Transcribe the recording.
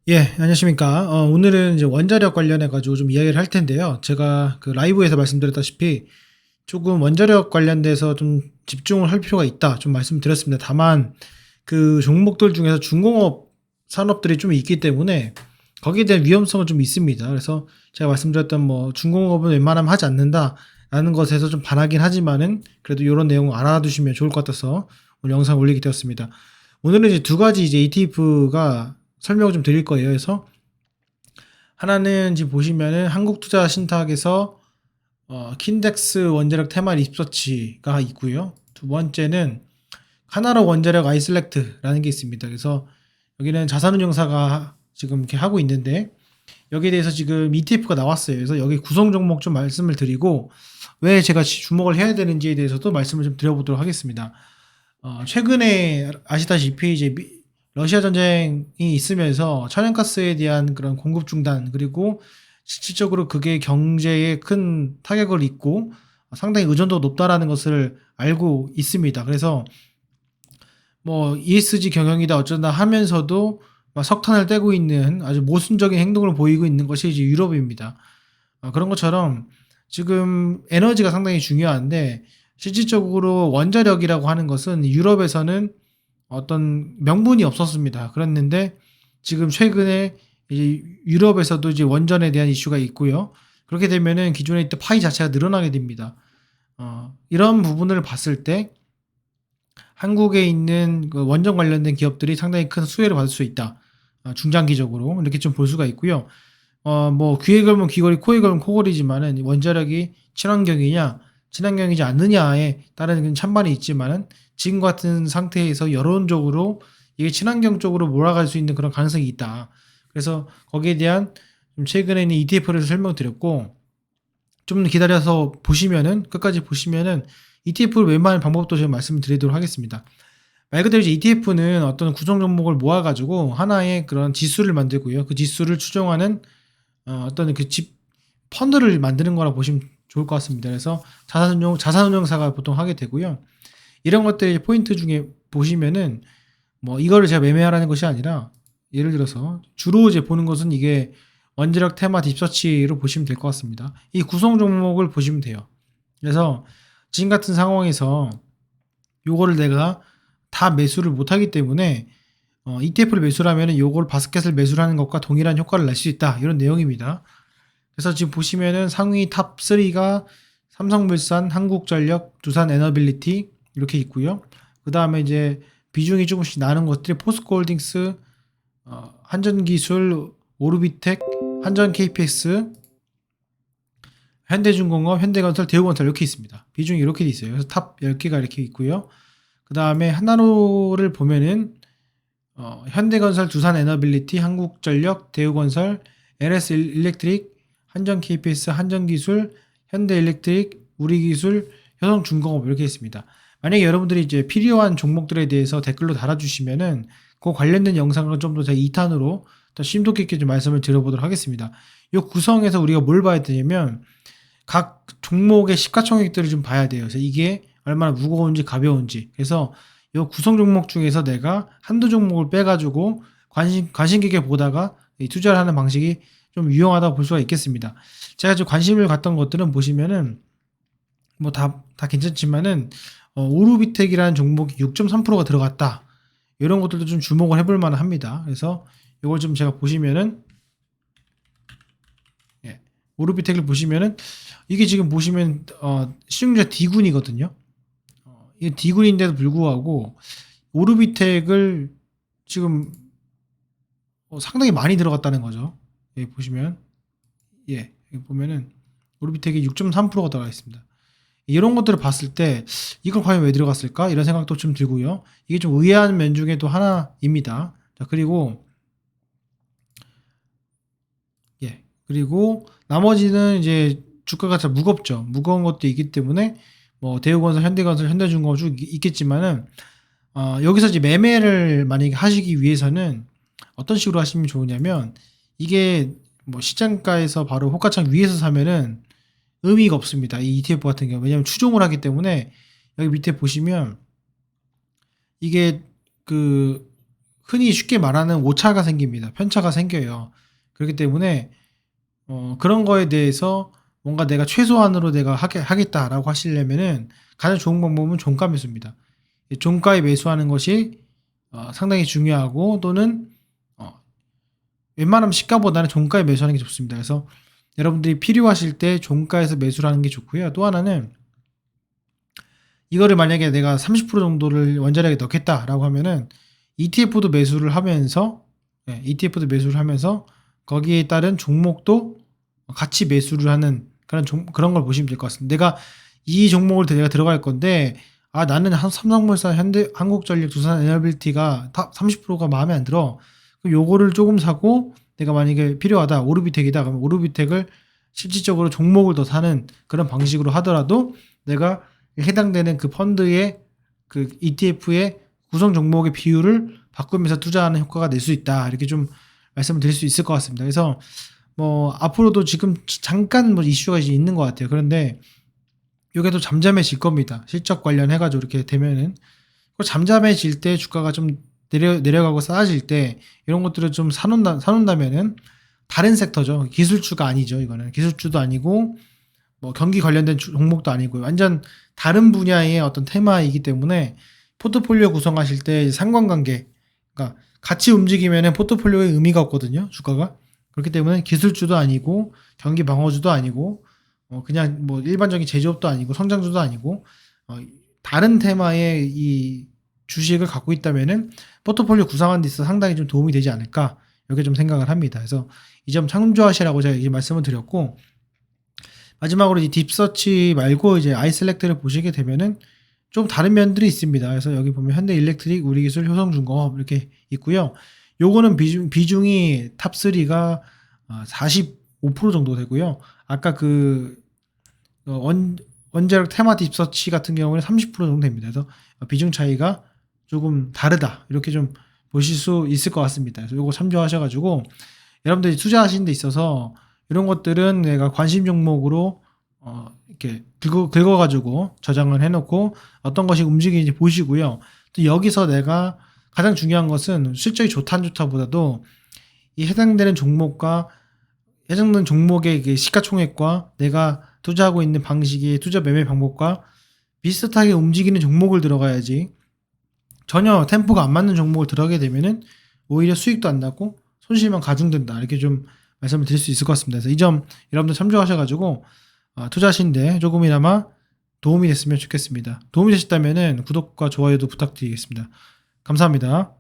예, 안녕하십니까. 오늘은 이제 원자력 관련해가지고 좀 이야기를 할 텐데요. 제가 그 라이브에서 말씀드렸다시피 조금 원자력 관련돼서 좀 집중을 할 필요가 있다. 좀 말씀드렸습니다. 다만 그 종목들 중에서 중공업 산업들이 좀 있기 때문에 거기에 대한 위험성은 좀 있습니다. 그래서 제가 말씀드렸던 뭐 중공업은 웬만하면 하지 않는다라는 것에서 좀 반하긴 하지만은 그래도 이런 내용 알아두시면 좋을 것 같아서 오늘 영상 올리게 되었습니다. 오늘은 이제 두 가지 이제 ETF가 설명을 좀 드릴 거예요. 그래서 하나는 지금 보시면은 한국투자신탁에서 킨덱스 원자력 테마 리서치가 있고요. 두 번째는 하나로 원자력 아이슬렉트라는 게 있습니다. 그래서 여기는 자산운용사가 지금 이렇게 하고 있는데 여기에 대해서 지금 ETF가 나왔어요. 그래서 여기 구성 종목 좀 말씀을 드리고 왜 제가 주목을 해야 되는지에 대해서도 말씀을 좀 드려보도록 하겠습니다. 최근에 아시다시피 이제 러시아 전쟁이 있으면서 천연가스에 대한 그런 공급 중단 그리고 실질적으로 그게 경제에 큰 타격을 입고 상당히 의존도가 높다라는 것을 알고 있습니다. 그래서 뭐 ESG 경영이다 어쩐다 하면서도 막 석탄을 떼고 있는 아주 모순적인 행동을 보이고 있는 것이 이제 유럽입니다. 그런 것처럼 지금 에너지가 상당히 중요한데 실질적으로 원자력이라고 하는 것은 유럽에서는 어떤 명분이 없었습니다. 그랬는데 지금 최근에 이제 유럽에서도 이제 원전에 대한 이슈가 있고요. 그렇게 되면은 기존에 있던 파이 자체가 늘어나게 됩니다. 이런 부분을 봤을 때 한국에 있는 그 원전 관련된 기업들이 상당히 큰 수혜를 받을 수 있다. 중장기적으로 이렇게 좀 볼 수가 있고요. 뭐 귀에 걸면 귀걸이, 코에 걸면 코걸이지만은 원자력이 친환경이냐, 친환경이지 않느냐에 따른 찬반이 있지만은 지금 같은 상태에서 여론적으로 이게 친환경 쪽으로 몰아갈 수 있는 그런 가능성이 있다. 그래서 거기에 대한 좀 최근에 있는 ETF를 설명드렸고 좀 기다려서 보시면은 끝까지 보시면은 ETF를 웬만한 방법도 제가 말씀드리도록 하겠습니다. 말 그대로 이제 ETF는 어떤 구성 종목을 모아가지고 하나의 그런 지수를 만들고요. 그 지수를 추종하는 어떤 그 펀드를 만드는 거라 보시면 좋을 것 같습니다. 그래서 자산운용사가 보통 하게 되고요. 이런 것들 포인트 중에 보시면은 뭐 이거를 제가 매매하라는 것이 아니라 예를 들어서 주로 이제 보는 것은 이게 원자력 테마 딥서치로 보시면 될 것 같습니다. 이 구성 종목을 보시면 돼요. 그래서 지금 같은 상황에서 요거를 내가 다 매수를 못하기 때문에 ETF를 매수하면 요걸 바스켓을 매수하는 것과 동일한 효과를 낼 수 있다. 이런 내용입니다. 그래서 지금 보시면은 상위 탑 3가 삼성물산, 한국전력, 두산에너빌리티 이렇게 있고요. 그 다음에 이제 비중이 조금씩 나는 것들이 포스코홀딩스, 한전기술, 오르비텍, 한전 KPX, 현대중공업, 현대건설, 대우건설 이렇게 있습니다. 비중이 이렇게 돼 있어요. 그래서 탑 10개가 이렇게 있고요. 그 다음에 하나로를 보면은 현대건설, 두산에너빌리티, 한국전력, 대우건설, LS일렉트릭, 한전 KPS, 한전기술, 현대일렉트릭, 우리기술, 효성중공업 이렇게 있습니다. 만약에 여러분들이 이제 필요한 종목들에 대해서 댓글로 달아주시면은 그 관련된 영상을 좀 더 제가 2탄으로 더 심도 깊게 좀 말씀을 드려보도록 하겠습니다. 이 구성에서 우리가 뭘 봐야 되냐면 각 종목의 시가총액들을 좀 봐야 돼요. 그래서 이게 얼마나 무거운지 가벼운지. 그래서 이 구성 종목 중에서 내가 한두 종목을 빼가지고 관심 깊게 보다가 투자를 하는 방식이 좀 유용하다고 볼 수가 있겠습니다. 제가 좀 관심을 갖던 것들은 보시면은 뭐 다 괜찮지만은 오르비텍이라는 종목이 6.3%가 들어갔다. 이런 것들도 좀 주목을 해볼 만은 합니다. 그래서 이걸 좀 제가 보시면은 예, 오르비텍을 보시면은 이게 지금 보시면 시중자 D군이거든요. 이게 D군인데도 불구하고 오르비텍을 지금 상당히 많이 들어갔다는 거죠. 예, 보시면 여기 보면은 오르비텍이 6.3%가 들어가 있습니다. 이런 것들을 봤을 때 이걸 과연 왜 들어갔을까? 이런 생각도 좀 들고요. 이게 좀 의아한 면 중에 또 하나입니다. 자, 그리고 나머지는 이제 주가가 잘 무겁죠. 무거운 것도 있기 때문에 뭐 대우건설, 현대건설, 현대중공업 쭉 있겠지만은 여기서 이제 매매를 만약에 하시기 위해서는 어떤 식으로 하시면 좋으냐면 이게 뭐 시장가에서 바로 호가창 위에서 사면은 의미가 없습니다. 이 ETF 같은 경우 왜냐하면 추종을 하기 때문에 여기 밑에 보시면 이게 그 흔히 쉽게 말하는 오차가 생깁니다. 편차가 생겨요. 그렇기 때문에 그런 거에 대해서 뭔가 내가 최소한으로 내가 하겠다라고 하시려면은 가장 좋은 방법은 종가 매수입니다. 이 종가에 매수하는 것이 상당히 중요하고 또는 어, 웬만하면 시가보다는 종가에 매수하는 게 좋습니다. 그래서 여러분들이 필요하실 때 종가에서 매수를 하는 게 좋고요. 또 하나는 이거를 만약에 내가 30% 정도를 원자력에 넣겠다라고 하면은 ETF도 매수를 하면서 ETF도 매수를 하면서 거기에 따른 종목도 같이 매수를 하는 그런 걸 보시면 될 것 같습니다. 내가 이 종목을 내가 들어갈 건데 나는 삼성물산, 현대, 한국전력, 두산 에너빌티가 30%가 마음에 안 들어. 그럼 요거를 조금 사고 내가 만약에 필요하다. 오르비텍이다. 그러면 오르비텍을 실질적으로 종목을 더 사는 그런 방식으로 하더라도 내가 해당되는 그 펀드의 그 ETF의 구성 종목의 비율을 바꾸면서 투자하는 효과가 낼 수 있다. 이렇게 좀 말씀을 드릴 수 있을 것 같습니다. 그래서 뭐 앞으로도 지금 잠깐 뭐 이슈가 이제 있는 것 같아요. 그런데 이게 또 잠잠해질 겁니다. 실적 관련해가지고 이렇게 되면은 잠잠해질 때 주가가 좀 내려가고 싸질 때 이런 것들을 좀 사놓는다면은 다른 섹터죠. 기술주가 아니죠. 이거는 기술주도 아니고 뭐 경기 관련된 종목도 아니고요. 완전 다른 분야의 어떤 테마이기 때문에 포트폴리오 구성하실 때 상관관계, 그러니까 같이 움직이면은 포트폴리오에 의미가 없거든요. 주가가. 그렇기 때문에 기술주도 아니고 경기 방어주도 아니고 그냥 뭐 일반적인 제조업도 아니고 성장주도 아니고 다른 테마의 이 주식을 갖고 있다면은 포트폴리오 구성하는 데 있어서 상당히 좀 도움이 되지 않을까 이렇게 좀 생각을 합니다. 그래서 이 점 참조하시라고 제가 이제 말씀을 드렸고 마지막으로 이 딥서치 말고 이제 아이셀렉트를 보시게 되면은 좀 다른 면들이 있습니다. 그래서 여기 보면 현대일렉트릭, 우리기술, 효성중공업 이렇게 있고요. 요거는 비중이 탑3가 45% 정도 되고요. 아까 그 원자력 테마 딥서치 같은 경우는 30% 정도 됩니다. 그래서 비중 차이가 조금 다르다. 이렇게 좀 보실 수 있을 것 같습니다. 그래서 요거 참조하셔가지고 여러분들이 투자하시는 데 있어서 이런 것들은 내가 관심 종목으로 이렇게 긁어가지고 저장을 해놓고 어떤 것이 움직이는지 보시고요. 또 여기서 내가 가장 중요한 것은 실적이 좋다 안 좋다보다도 이 해당되는 종목과 해당되는 종목의 그 시가총액과 내가 투자하고 있는 방식이 투자 매매 방법과 비슷하게 움직이는 종목을 들어가야지 전혀 템포가 안 맞는 종목을 들어가게 되면은 오히려 수익도 안 나고 손실만 가중된다. 이렇게 좀 말씀을 드릴 수 있을 것 같습니다. 그래서 이 점 여러분들 참조하셔가지고 투자하시는데 조금이나마 도움이 됐으면 좋겠습니다. 도움이 되셨다면은 구독과 좋아요도 부탁드리겠습니다. 감사합니다.